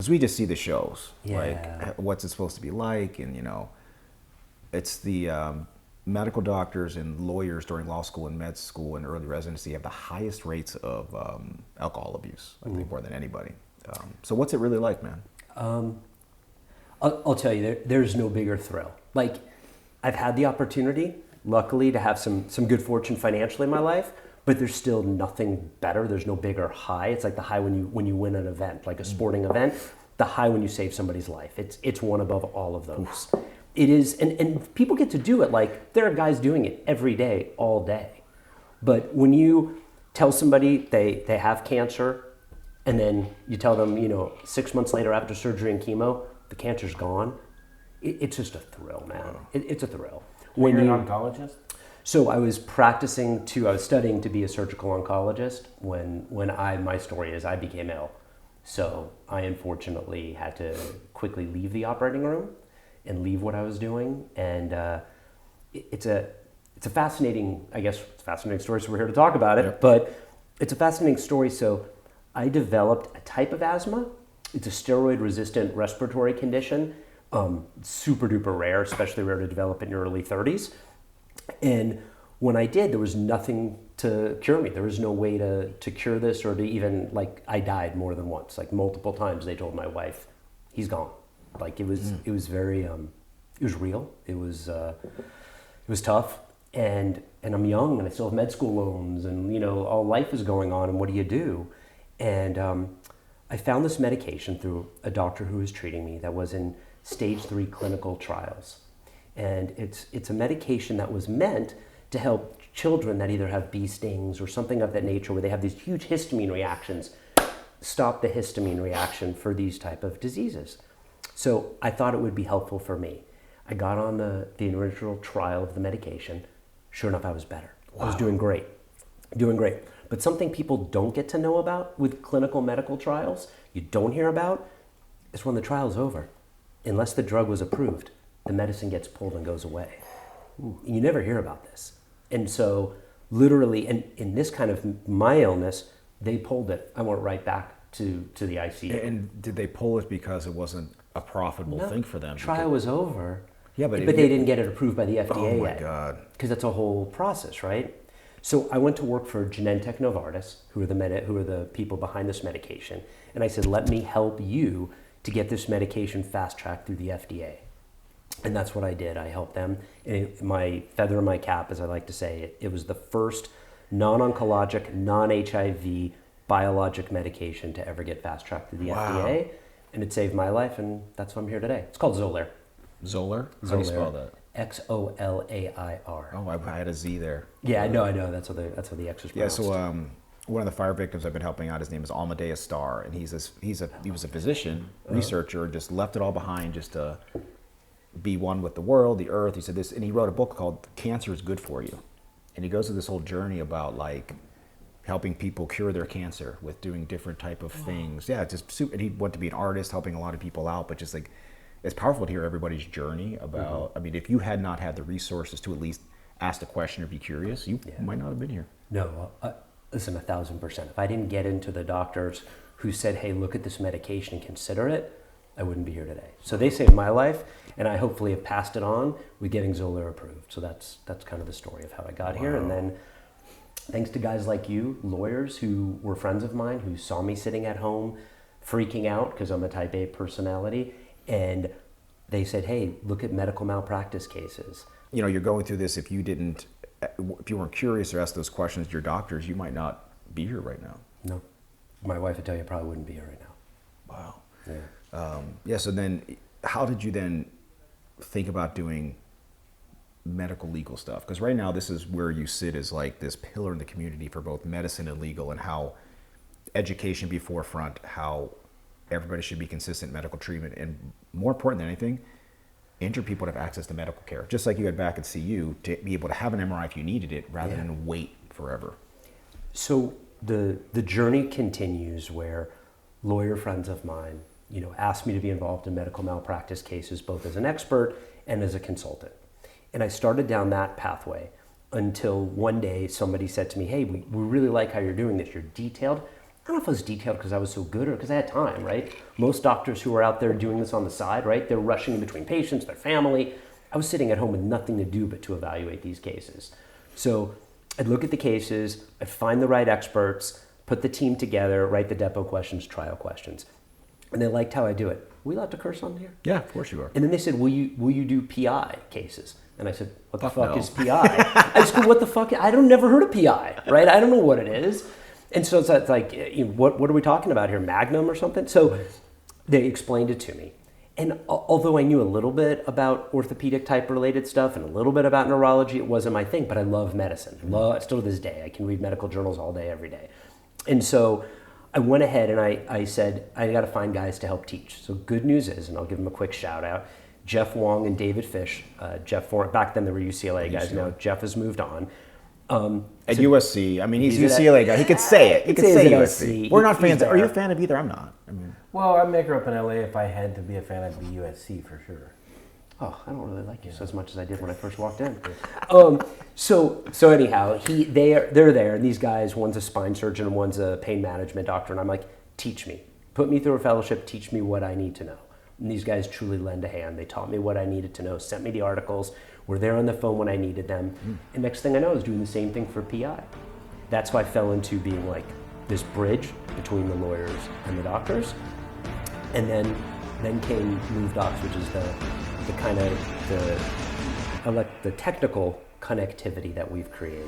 because we just see the shows, Yeah. like what's it supposed to be like, and it's the medical doctors and lawyers during law school and med school and early residency have the highest rates of alcohol abuse, I think, more than anybody. So what's it really like, man? I'll tell you, there's no bigger thrill. Like, I've had the opportunity, luckily, to have some good fortune financially in my life, but there's still nothing better. There's no bigger high. It's like the high when you win an event, like a sporting event, the high when you save somebody's life. It's one above all of those. It is, and people get to do it. Like, there are guys doing it every day, all day. But when you tell somebody they have cancer, and then you tell them, 6 months later after surgery and chemo, the cancer's gone, it's just a thrill, man. It's a thrill. When you're an oncologist? So I was studying to be a surgical oncologist when my story is I became ill. So I unfortunately had to quickly leave the operating room and leave what I was doing. And it's a fascinating, I guess, it's a fascinating story, so we're here to talk about it. Yep. But it's a fascinating story. So I developed a type of asthma. It's a steroid-resistant respiratory condition. Super duper rare, especially rare to develop in your early 30s. And when I did, there was nothing to cure me. There was no way to cure this or to even, like, I died more than once. Like, multiple times they told my wife, he's gone. Like, it was very, it was real. It was tough. And I'm young and I still have med school loans and, all life is going on, and what do you do? And I found this medication through a doctor who was treating me that was in stage 3 clinical trials. And it's a medication that was meant to help children that either have bee stings or something of that nature where they have these huge histamine reactions, stop the histamine reaction for these type of diseases. So I thought it would be helpful for me. I got on the original trial of the medication. Sure enough, I was better. Wow. I was doing great. But something people don't get to know about with clinical medical trials, you don't hear about, is when the trial's over. Unless the drug was approved, the medicine gets pulled and goes away. And you never hear about this. And so literally, and in this kind of my illness, they pulled it. I went right back to the ICU. And did they pull it because it wasn't a profitable thing for them? Trial was over. Yeah, but they didn't get it approved by the FDA yet. Oh my God. Because that's a whole process, right? So I went to work for Genentech Novartis, who are the people behind this medication, and I said, let me help you to get this medication fast-tracked through the FDA. And that's what I did. I helped them. And my feather in my cap, as I like to say, it was the first non-oncologic, non-HIV biologic medication to ever get fast-tracked through the FDA. And it saved my life, and that's why I'm here today. It's called Xolair. Xolair? How do you spell that? Xolair. Oh, I had a Z there. Yeah, I know. That's how the X is pronounced. Yeah, so one of the fire victims I've been helping out, his name is Amadeus Starr, and he was a physician, researcher, just left it all behind just to be one with the world, the earth. He said this, and he wrote a book called Cancer is Good for You. And he goes through this whole journey about, like, helping people cure their cancer with doing different type of things. Yeah, and he wanted to be an artist, helping a lot of people out, but just like, it's powerful to hear everybody's journey about, I mean, if you had not had the resources to at least ask the question or be curious, you might not have been here. No, listen, 1,000%. If I didn't get into the doctors who said, hey, look at this medication and consider it, I wouldn't be here today. So they saved my life, and I hopefully have passed it on with getting Xolair approved. So that's kind of the story of how I got here. And then thanks to guys like you, lawyers who were friends of mine, who saw me sitting at home freaking out because I'm a type A personality, and they said, hey, look at medical malpractice cases. You're going through this, if you weren't curious or asked those questions to your doctors, you might not be here right now. No. My wife would tell you I probably wouldn't be here right now. Wow. Yeah. So then how did you then think about doing medical legal stuff? Because right now this is where you sit as like this pillar in the community for both medicine and legal, and how education be forefront, how everybody should be consistent medical treatment, and more important than anything, injured people to have access to medical care. Just like you had back at CU, to be able to have an MRI if you needed it rather than wait forever. So the journey continues where lawyer friends of mine, asked me to be involved in medical malpractice cases, both as an expert and as a consultant. And I started down that pathway until one day somebody said to me, hey, we really like how you're doing this. You're detailed. don't know if I was detailed because I was so good or because I had time, right? Most doctors who are out there doing this on the side, right? They're rushing in between patients, their family. I was sitting at home with nothing to do but to evaluate these cases. So I'd look at the cases, I'd find the right experts, put the team together, write the depot questions, trial questions. And they liked how I do it. Are we allowed to curse on here? Yeah, of course you are. And then they said, will you do PI cases? And I said, what the fuck no. is PI? I just go, what the fuck? I don't never heard of PI, right? I don't know what it is. And so it's like, what are we talking about here? Magnum or something? So they explained it to me. And although I knew a little bit about orthopedic type related stuff and a little bit about neurology, it wasn't my thing, but I love medicine. Still to this day, I can read medical journals all day, every day. And so I went ahead and I said, I got to find guys to help teach. So good news is, and I'll give them a quick shout out, Jeff Wong and David Fish. Jeff, back then they were UCLA guys. Now Jeff has moved on. At USC, I mean, he's a UCLA guy. He could say it. He could say USC. We're not fans. Are you a fan of either? I'm not. I mean, well, I'd make her up in LA. If I had to be a fan, I'd be USC for sure. Oh, I don't really like you as much as I did when I first walked in. So anyhow, they're there, and these guys, one's a spine surgeon and one's a pain management doctor, and I'm like, teach me. Put me through a fellowship, teach me what I need to know. And these guys truly lend a hand. They taught me what I needed to know, sent me the articles, were there on the phone when I needed them. And next thing I know, I was doing the same thing for PI. That's why I fell into being like this bridge between the lawyers and the doctors. And then came MoveDocs, which is the kind of the technical connectivity that we've created.